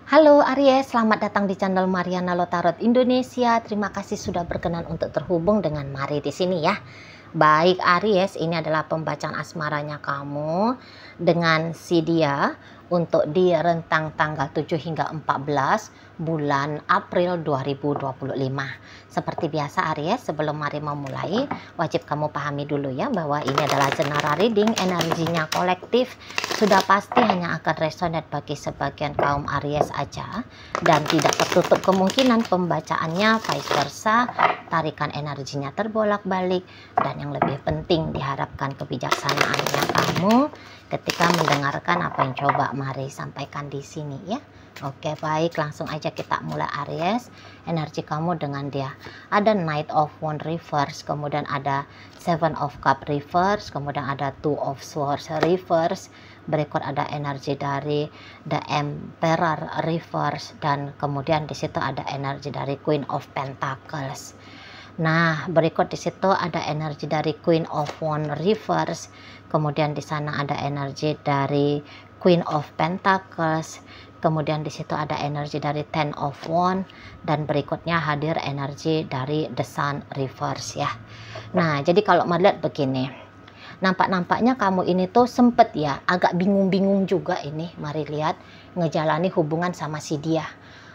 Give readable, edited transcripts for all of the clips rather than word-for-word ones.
Halo Aries, selamat datang di channel Mariana Lotarot Indonesia. Terima kasih sudah berkenan untuk terhubung dengan Mari di sini ya. Baik Aries, ini adalah pembacaan asmaranya kamu dengan si dia untuk di rentang tanggal 7 hingga 14 bulan April 2025. Seperti biasa Aries, sebelum Mari memulai, wajib kamu pahami dulu ya bahwa ini adalah general reading, energinya kolektif, sudah pasti hanya akan resonate bagi sebagian kaum Aries aja dan tidak tertutup kemungkinan pembacaannya vice versa, tarikan energinya terbolak-balik, dan yang lebih penting diharapkan kebijaksanaannya kamu ketika mendengarkan apa yang coba Mari sampaikan di sini ya. Oke, baik, langsung aja kita mulai Aries. Energi kamu dengan dia ada Knight of Wands reverse, kemudian ada Seven of Cup reverse, kemudian ada Two of Swords reverse, berikut ada energi dari The Emperor reverse, dan kemudian di situ ada energi dari Queen of Pentacles. Nah, berikut di situ ada energi dari Queen of Wands reverse, kemudian di sana ada energi dari Queen of Pentacles, kemudian di situ ada energi dari Ten of Wands, dan berikutnya hadir energi dari The Sun reverse ya. Nah, jadi kalau melihat begini, nampak-nampaknya kamu ini tuh sempet ya agak bingung-bingung juga ini, Mari lihat, ngejalani hubungan sama si dia,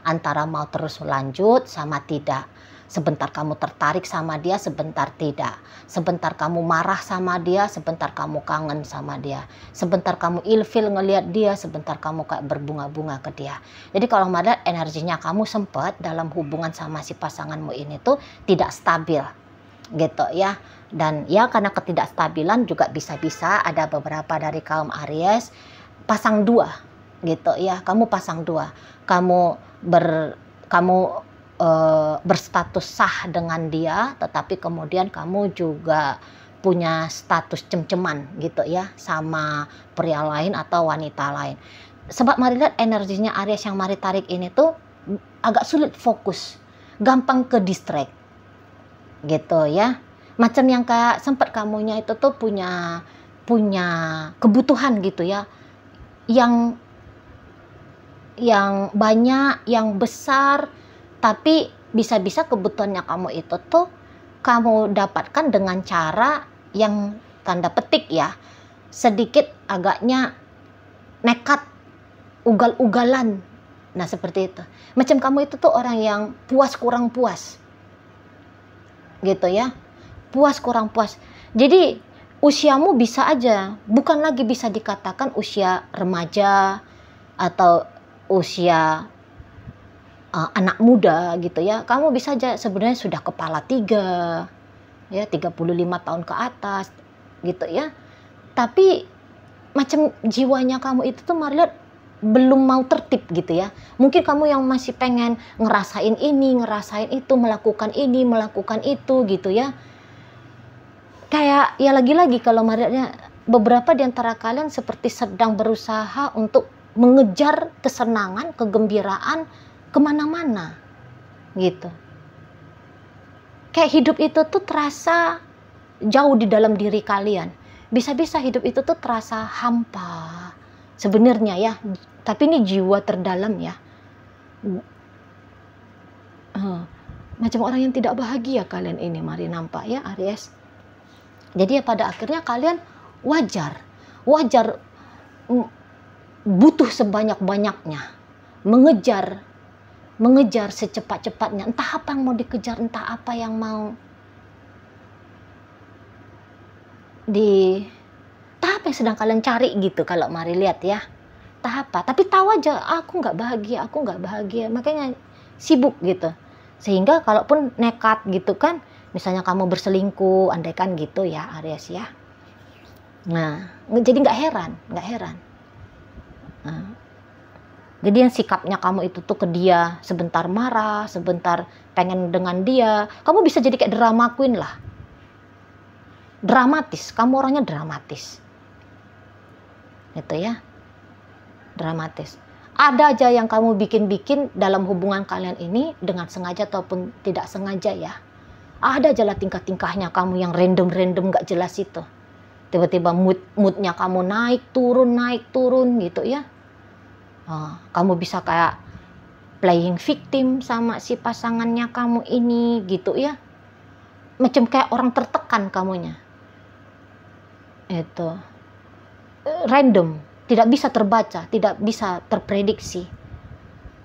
antara mau terus lanjut sama tidak. Sebentar kamu tertarik sama dia, sebentar tidak. Sebentar kamu marah sama dia, sebentar kamu kangen sama dia. Sebentar kamu ilfil ngelihat dia, sebentar kamu kayak berbunga-bunga ke dia. Jadi kalau melihat energinya kamu sempat dalam hubungan sama si pasanganmu ini tuh tidak stabil gitu ya. Dan ya karena ketidakstabilan juga bisa-bisa ada beberapa dari kaum Aries pasang dua gitu ya. Kamu pasang dua, kamu berstatus sah dengan dia, tetapi kemudian kamu juga punya status cem-ceman gitu ya sama pria lain atau wanita lain. Sebab Mari lihat energinya Aries yang Mari tarik ini tuh agak sulit fokus, gampang ke distract gitu ya. Macam yang kayak sempat kamunya itu tuh punya kebutuhan gitu ya, yang banyak, yang besar, tapi bisa-bisa kebutuhannya kamu itu tuh kamu dapatkan dengan cara yang tanda petik ya, sedikit agaknya nekat, ugal-ugalan. Nah seperti itu. Macam kamu itu tuh orang yang puas kurang puas gitu ya, puas kurang puas. Jadi usiamu bisa aja bukan lagi bisa dikatakan usia remaja atau usia anak muda gitu ya. Kamu bisa aja sebenarnya sudah kepala tiga ya, 35 tahun ke atas gitu ya. Tapi macam jiwanya kamu itu tuh Mari lihat belum mau tertib gitu ya. Mungkin kamu yang masih pengen ngerasain ini, ngerasain itu, melakukan ini, melakukan itu gitu ya. Kayak ya lagi-lagi kalau Mari lihatnya beberapa di antara kalian seperti sedang berusaha untuk mengejar kesenangan, kegembiraan kemana-mana gitu. Kayak hidup itu tuh terasa jauh di dalam diri kalian. Bisa-bisa hidup itu tuh terasa hampa sebenarnya ya, tapi ini jiwa terdalam ya. Macam orang yang tidak bahagia kalian ini Mari nampak ya Aries. Jadi ya pada akhirnya kalian wajar butuh sebanyak-banyaknya mengejar secepat-cepatnya, entah apa yang mau dikejar, entah apa yang mau entah apa yang sedang kalian cari gitu kalau Mari lihat ya, entah apa, tapi tahu aja aku nggak bahagia, makanya sibuk gitu, sehingga kalaupun nekat gitu kan, misalnya kamu berselingkuh, andaikan gitu ya Aries ya, nah jadi nggak heran. Nah, jadi yang sikapnya kamu itu tuh ke dia, sebentar marah, sebentar pengen dengan dia, kamu bisa jadi kayak drama queen lah. Dramatis, kamu orangnya dramatis. Gitu ya. Dramatis. Ada aja yang kamu bikin-bikin dalam hubungan kalian ini dengan sengaja ataupun tidak sengaja ya. Ada aja lah tingkah-tingkahnya kamu yang random gak jelas itu. Tiba-tiba moodnya kamu naik turun gitu ya. Kamu bisa kayak playing victim sama si pasangannya kamu ini gitu ya. Macam kayak orang tertekan kamunya. Itu random, tidak bisa terbaca, tidak bisa terprediksi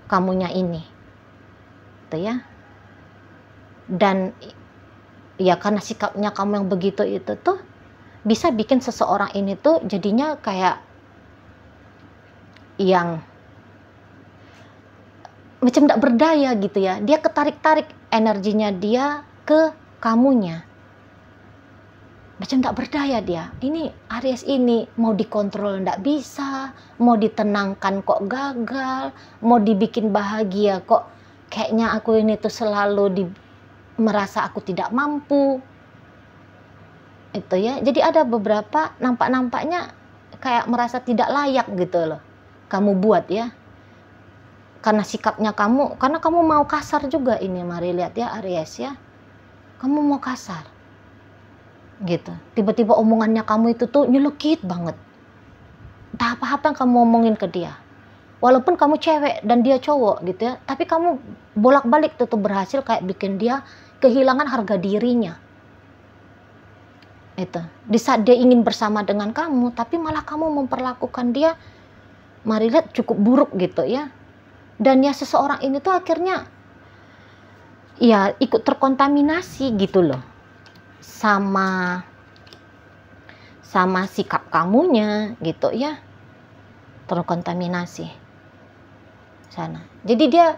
kamunya ini. Itu ya. Dan ya karena sikapnya kamu yang begitu itu tuh bisa bikin seseorang ini tuh jadinya kayak yang macam tidak berdaya gitu ya. Dia ketarik-tarik energinya dia ke kamunya. Macam tidak berdaya dia. Ini Aries ini mau dikontrol tidak bisa, mau ditenangkan kok gagal, mau dibikin bahagia kok kayaknya aku ini tuh selalu merasa aku tidak mampu. Itu ya. Jadi ada beberapa nampaknya kayak merasa tidak layak gitu loh. Kamu buat ya. Karena sikapnya kamu, karena kamu mau kasar juga ini, mari lihat ya Aries ya. Kamu mau kasar. Gitu. Tiba-tiba omongannya kamu itu tuh nyelekit banget. Entah apa-apa yang kamu omongin ke dia. Walaupun kamu cewek dan dia cowok gitu ya, tapi kamu bolak-balik tuh berhasil kayak bikin dia kehilangan harga dirinya. Itu. Di saat dia ingin bersama dengan kamu, tapi malah kamu memperlakukan dia, mari lihat, cukup buruk gitu ya. Dan ya seseorang ini tuh akhirnya ya ikut terkontaminasi gitu loh. Sama sikap kamunya gitu ya. Terkontaminasi sana. Jadi dia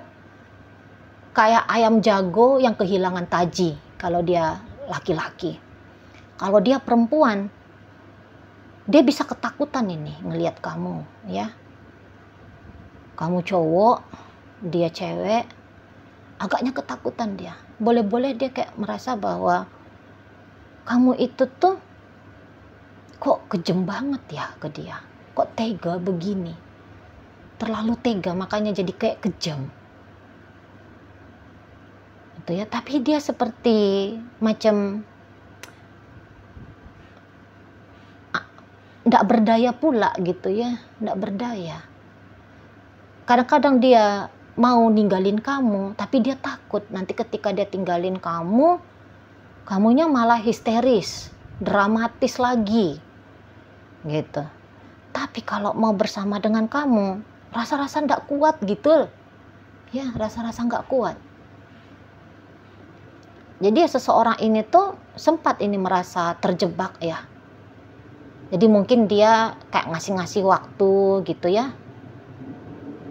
kayak ayam jago yang kehilangan taji kalau dia laki-laki. Kalau dia perempuan, dia bisa ketakutan ini ngelihat kamu ya. Kamu cowok, dia cewek, agaknya ketakutan dia. Boleh-boleh dia kayak merasa bahwa kamu itu tuh kok kejam banget ya ke dia. Kok tega begini. Terlalu tega, makanya jadi kayak kejam. Itu ya, tapi dia seperti macam nggak berdaya pula gitu ya, nggak berdaya. Kadang-kadang dia mau ninggalin kamu, tapi dia takut nanti ketika dia tinggalin kamu, kamunya malah histeris, dramatis lagi, gitu. Tapi kalau mau bersama dengan kamu, rasa-rasa nggak kuat gitu, ya rasa-rasa nggak kuat. Jadi seseorang ini tuh sempat ini merasa terjebak ya. Jadi mungkin dia kayak ngasih-ngasih waktu gitu ya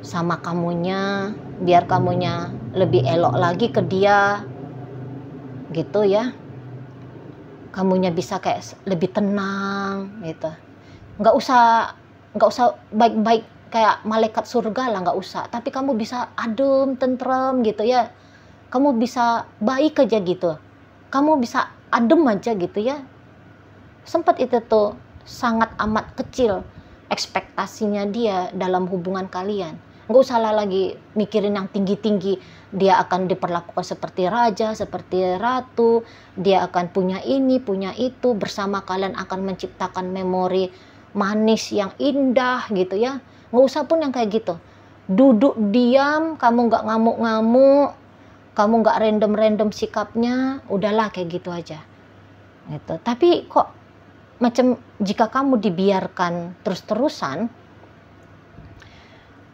sama kamunya, biar kamunya lebih elok lagi ke dia gitu ya. Kamunya bisa kayak lebih tenang gitu. Nggak usah baik-baik kayak malaikat surga lah, nggak usah. Tapi kamu bisa adem, tentrem gitu ya. Kamu bisa baik aja gitu. Kamu bisa adem aja gitu ya. Sempat itu tuh sangat amat kecil ekspektasinya dia dalam hubungan kalian. Nggak usah lagi mikirin yang tinggi-tinggi. Dia akan diperlakukan seperti raja, seperti ratu. Dia akan punya ini, punya itu. Bersama kalian akan menciptakan memori manis yang indah gitu ya. Nggak usah pun yang kayak gitu. Duduk diam, kamu nggak ngamuk-ngamuk. Kamu nggak random-random sikapnya. Udahlah kayak gitu aja. Gitu. Tapi kok macam jika kamu dibiarkan terus-terusan,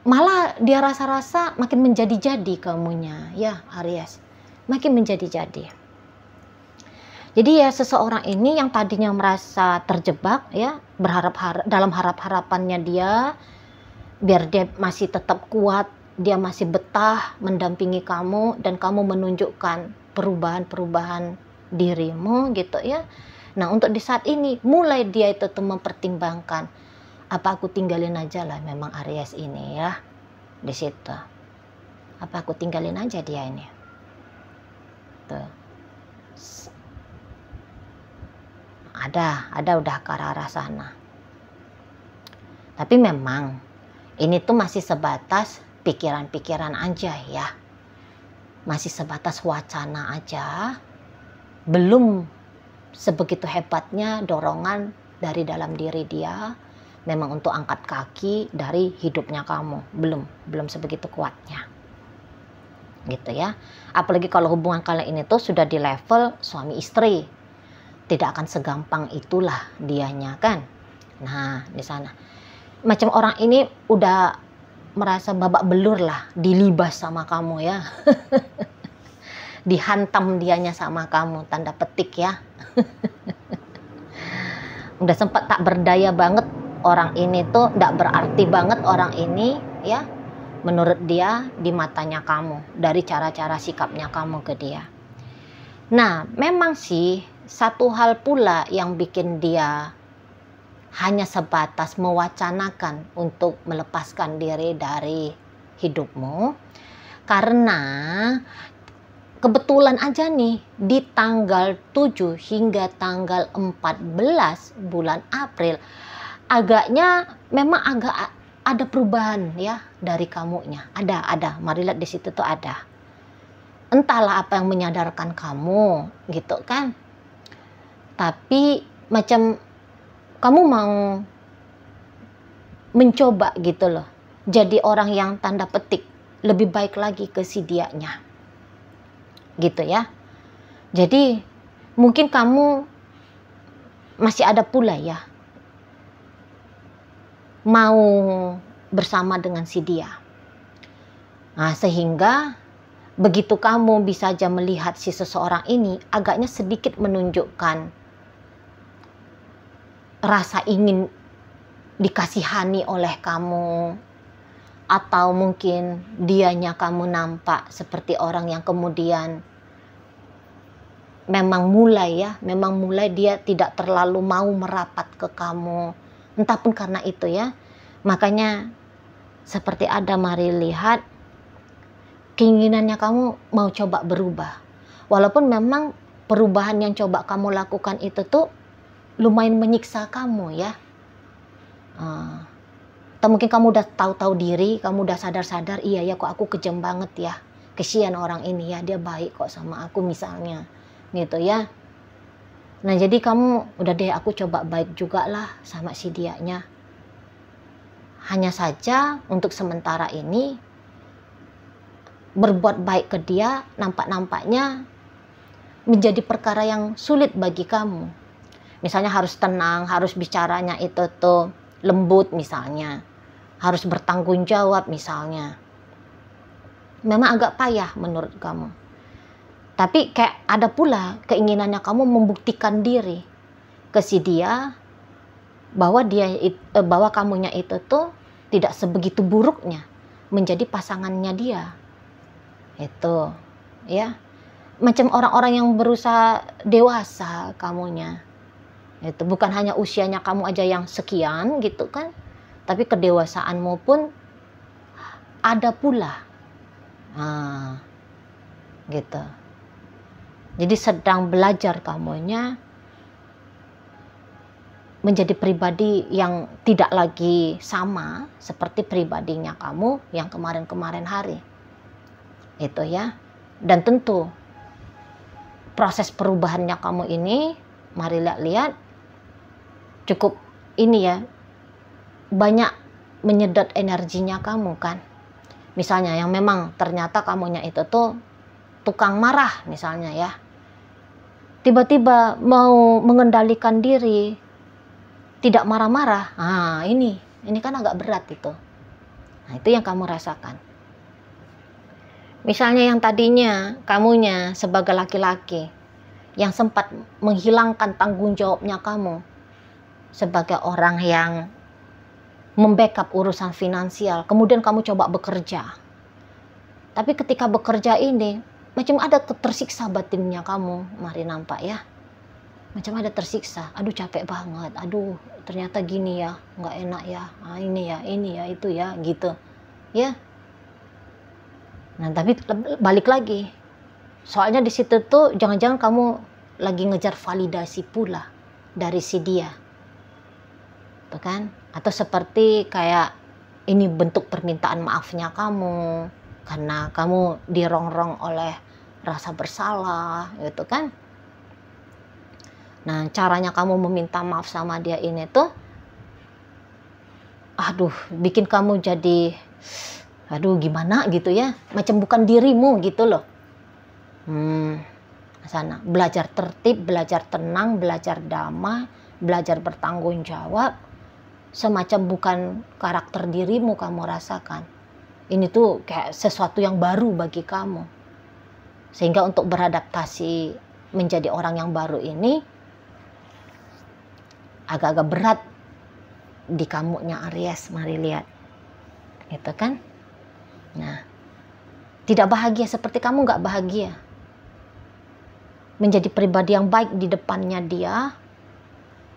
malah dia rasa-rasa makin menjadi-jadi kamunya ya Aries, makin menjadi-jadi. Jadi ya seseorang ini yang tadinya merasa terjebak ya, dalam harap-harapannya dia biar dia masih tetap kuat, dia masih betah mendampingi kamu dan kamu menunjukkan perubahan-perubahan dirimu gitu ya. Nah untuk di saat ini mulai dia itu tuh mempertimbangkan, apa aku tinggalin aja lah memang Aries ini ya di situ. Apa aku tinggalin aja dia ini. Tuh. Ada udah ke arah sana. Tapi memang ini tuh masih sebatas pikiran-pikiran aja ya. Masih sebatas wacana aja. Belum sebegitu hebatnya dorongan dari dalam diri dia memang untuk angkat kaki dari hidupnya kamu. Belum sebegitu kuatnya gitu ya. Apalagi kalau hubungan kalian ini tuh sudah di level suami istri, tidak akan segampang itulah dianya kan. Nah di sana macam orang ini udah merasa babak belur lah, dilibas sama kamu ya. Dihantam dianya sama kamu, tanda petik ya. Udah sempat tak berdaya banget orang ini tuh, nggak berarti banget orang ini ya, menurut dia di matanya kamu, dari cara-cara sikapnya kamu ke dia. Nah memang sih satu hal pula yang bikin dia hanya sebatas mewacanakan untuk melepaskan diri dari hidupmu, karena kebetulan aja nih di tanggal 7 hingga tanggal 14 bulan April agaknya memang agak ada perubahan ya dari kamunya. Ada. Mari lihat di situ tuh ada. Entahlah apa yang menyadarkan kamu gitu kan. Tapi macam kamu mau mencoba gitu loh. Jadi orang yang tanda petik lebih baik lagi ke si dianya. Gitu ya. Jadi mungkin kamu masih ada pula ya mau bersama dengan si dia. Nah, sehingga begitu kamu bisa aja melihat si seseorang ini agaknya sedikit menunjukkan rasa ingin dikasihani oleh kamu, atau mungkin dianya kamu nampak seperti orang yang kemudian memang mulai dia tidak terlalu mau merapat ke kamu, entah pun karena itu ya. Makanya seperti ada, mari lihat, keinginannya kamu mau coba berubah, walaupun memang perubahan yang coba kamu lakukan itu tuh lumayan menyiksa kamu ya. Atau mungkin kamu udah tahu-tahu diri, kamu udah sadar-sadar, iya ya kok aku kejam banget ya, kesian orang ini ya, dia baik kok sama aku misalnya gitu ya. Nah jadi kamu udah deh, aku coba baik juga lah sama si dianya. Hanya saja untuk sementara ini berbuat baik ke dia nampak-nampaknya menjadi perkara yang sulit bagi kamu. Misalnya harus tenang, harus bicaranya itu tuh lembut misalnya, harus bertanggung jawab misalnya. Memang agak payah menurut kamu. Tapi kayak ada pula keinginannya kamu membuktikan diri ke si dia bahwa kamunya itu tuh tidak sebegitu buruknya menjadi pasangannya dia. Itu ya. Macam orang-orang yang berusaha dewasa kamunya. Itu bukan hanya usianya kamu aja yang sekian gitu kan, tapi kedewasaanmu pun ada pula. Nah, gitu. Jadi sedang belajar kamunya menjadi pribadi yang tidak lagi sama seperti pribadinya kamu yang kemarin-kemarin hari. Itu ya. Dan tentu proses perubahannya kamu ini, mari lihat cukup ini ya, banyak menyedot energinya kamu kan. Misalnya yang memang ternyata kamunya itu tuh tukang marah misalnya ya. Tiba-tiba mau mengendalikan diri, tidak marah-marah. Nah, ini kan agak berat itu. Nah, itu yang kamu rasakan. Misalnya yang tadinya kamunya sebagai laki-laki yang sempat menghilangkan tanggung jawabnya kamu sebagai orang yang membackup urusan finansial, kemudian kamu coba bekerja. Tapi ketika bekerja ini macam ada tersiksa batinnya kamu, mari nampak ya. Macam ada tersiksa, aduh capek banget, aduh ternyata gini ya, nggak enak ya, ini ya, itu ya, gitu ya. Nah tapi balik lagi, soalnya di situ tuh jangan-jangan kamu lagi ngejar validasi pula dari si dia, tuh kan? Atau seperti kayak ini bentuk permintaan maafnya kamu karena kamu dirongrong oleh rasa bersalah, gitu kan? Nah, caranya kamu meminta maaf sama dia ini tuh, aduh, bikin kamu jadi Aduh gimana gitu ya, macam bukan dirimu gitu loh. Sana belajar tertib, belajar tenang, belajar damai, belajar bertanggung jawab, semacam bukan karakter dirimu kamu rasakan. Ini tuh kayak sesuatu yang baru bagi kamu, sehingga untuk beradaptasi menjadi orang yang baru ini agak-agak berat di kamunya Aries. Mari lihat gitu kan. Nah, tidak bahagia seperti kamu nggak bahagia. Menjadi pribadi yang baik di depannya dia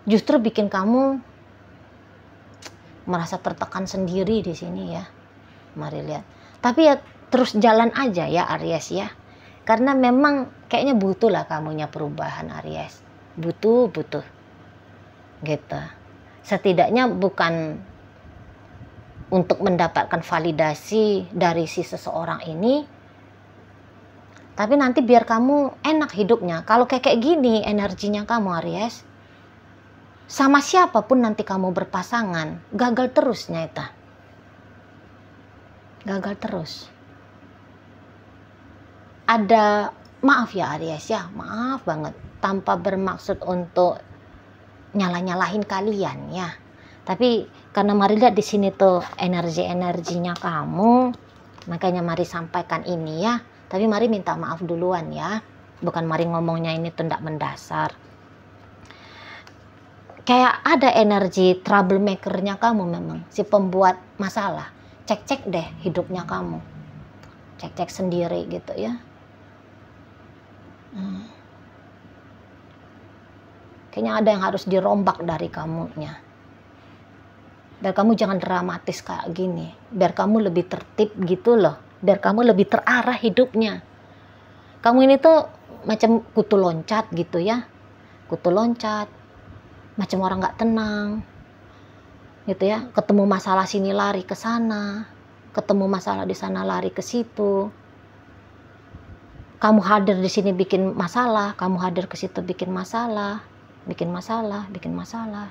justru bikin kamu merasa tertekan sendiri di sini ya. Mari lihat. Tapi ya terus jalan aja ya Aries ya. Karena memang kayaknya butuh lah kamunya perubahan Aries. Butuh. Gitu. Setidaknya bukan untuk mendapatkan validasi dari si seseorang ini, tapi nanti biar kamu enak hidupnya. Kalau kayak gini energinya kamu Aries, sama siapapun nanti kamu berpasangan, gagal terus nyata. Gagal terus. Ada, maaf ya Aries ya, maaf banget. Tanpa bermaksud untuk nyalah-nyalahin kalian ya. Tapi karena mari lihat di sini tuh energinya kamu, makanya mari sampaikan ini ya. Tapi mari minta maaf duluan ya. Bukan mari ngomongnya ini tuh ndak mendasar. Kayak ada energi troublemakernya kamu memang, si pembuat masalah. Cek-cek deh hidupnya kamu. Cek-cek sendiri gitu ya. Kayaknya ada yang harus dirombak dari kamunya. Biar kamu jangan dramatis kayak gini. Biar kamu lebih tertib gitu loh. Biar kamu lebih terarah hidupnya. Kamu ini tuh macam kutu loncat gitu ya. Kutu loncat. Macam orang gak tenang. Gitu ya. Ketemu masalah sini lari ke sana. Ketemu masalah di sana lari ke situ. Kamu hadir di sini bikin masalah. Kamu hadir ke situ bikin masalah. Bikin masalah.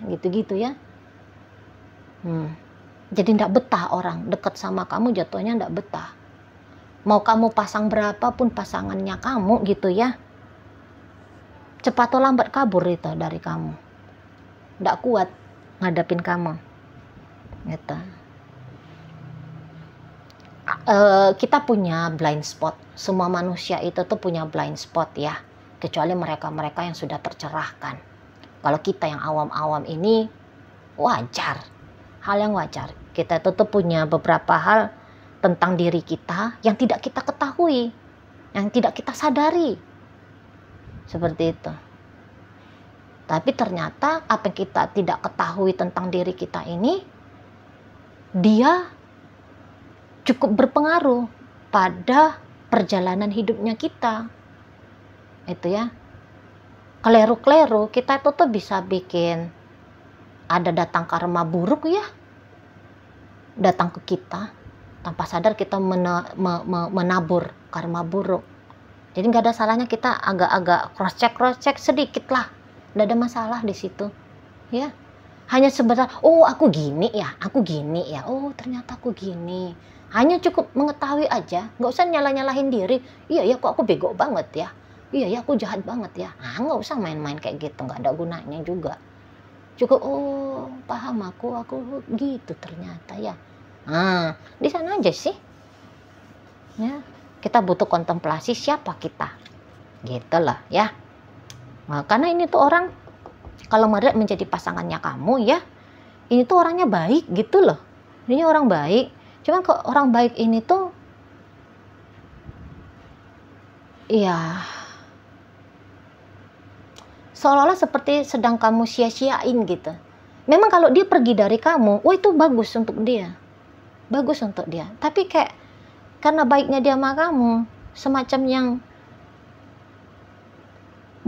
Gitu-gitu ya. Jadi ndak betah orang dekat sama kamu, jatuhnya ndak betah. Mau kamu pasang berapapun pasangannya kamu gitu ya, cepat atau lambat kabur itu dari kamu. Ndak kuat ngadapin kamu gitu. Kita punya blind spot. Semua manusia itu tuh punya blind spot ya, kecuali mereka-mereka yang sudah tercerahkan. Kalau kita yang awam-awam ini wajar, hal yang wajar. Kita tuh punya beberapa hal tentang diri kita yang tidak kita ketahui, yang tidak kita sadari. Seperti itu. Tapi ternyata apa yang kita tidak ketahui tentang diri kita ini, dia cukup berpengaruh pada perjalanan hidupnya kita. Itu ya. Kleru-kleru kita itu tuh bisa bikin ada datang karma buruk ya. Datang ke kita. Tanpa sadar kita menabur karma buruk. Jadi nggak ada salahnya kita agak-agak cross-check sedikit lah. Nggak ada masalah di situ. Ya. Hanya sebentar, oh aku gini ya. Oh ternyata aku gini. Hanya cukup mengetahui aja. Nggak usah nyalah-nyalahin diri. Iya ya kok aku bego banget ya. Iya ya aku jahat banget ya. Nggak usah main-main kayak gitu. Nggak ada gunanya juga. Cukup, oh paham aku gitu ternyata ya. Di sana aja sih. Ya, kita butuh kontemplasi siapa kita. Gitu loh ya. Nah, karena ini tuh orang, kalau menjadi pasangannya kamu ya, ini tuh orangnya baik gitu loh. Ini orang baik. Cuman kok orang baik ini tuh, ya, seolah-olah seperti sedang kamu sia-siain gitu. Memang kalau dia pergi dari kamu, itu bagus untuk dia. Bagus untuk dia. Tapi kayak karena baiknya dia sama kamu, semacam yang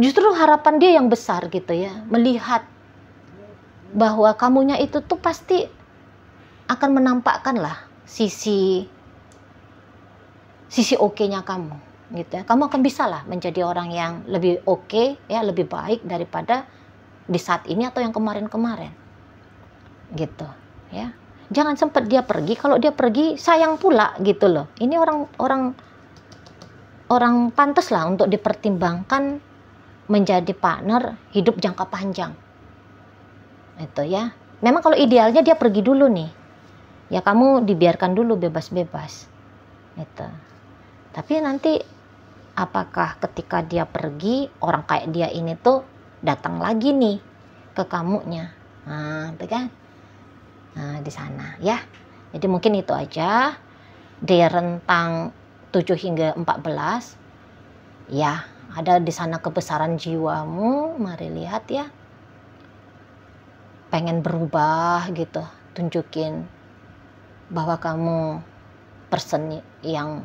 justru harapan dia yang besar gitu ya, melihat bahwa kamunya itu tuh pasti akan menampakkan lah sisi oke-nya kamu gitu ya. Kamu akan bisa lah menjadi orang yang lebih oke ya, lebih baik daripada di saat ini atau yang kemarin-kemarin gitu ya. Jangan sempat dia pergi, kalau dia pergi sayang pula gitu loh. Ini orang pantas lah untuk dipertimbangkan menjadi partner hidup jangka panjang. Itu ya. Memang kalau idealnya dia pergi dulu nih. Ya kamu dibiarkan dulu bebas-bebas. Itu. Tapi nanti apakah ketika dia pergi, orang kayak dia ini tuh datang lagi nih ke kamunya. Nah, itu kan. Nah, di sana ya. Jadi mungkin itu aja di rentang 7 hingga 14. Ya, ada di sana kebesaran jiwamu, mari lihat ya. Pengen berubah gitu, tunjukin bahwa kamu person yang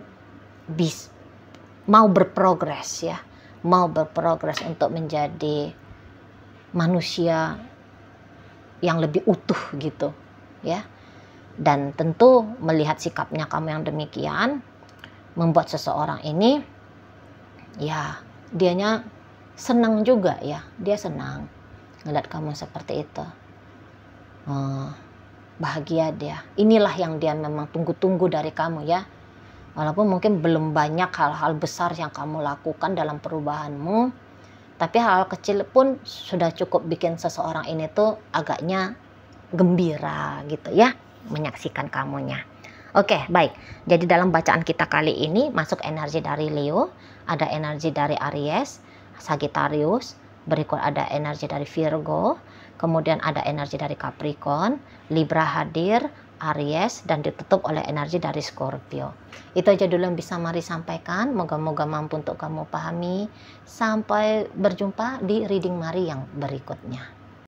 mau berprogres ya. Mau berprogres untuk menjadi manusia yang lebih utuh gitu ya. Dan tentu melihat sikapnya kamu yang demikian membuat seseorang ini ya dianya senang juga ya, dia senang ngeliat kamu seperti itu. Bahagia dia. Inilah yang dia memang tunggu-tunggu dari kamu ya. Walaupun mungkin belum banyak hal-hal besar yang kamu lakukan dalam perubahanmu, tapi hal-hal kecil pun sudah cukup bikin seseorang ini tuh agaknya gembira gitu ya, menyaksikan kamunya. Oke, baik. Jadi dalam bacaan kita kali ini masuk energi dari Leo, ada energi dari Aries, Sagittarius, berikut ada energi dari Virgo, kemudian ada energi dari Capricorn, Libra hadir, Aries, dan ditutup oleh energi dari Scorpio. Itu aja dulu yang bisa Mari sampaikan. Moga-moga mampu untuk kamu pahami. Sampai berjumpa di reading Mari yang berikutnya.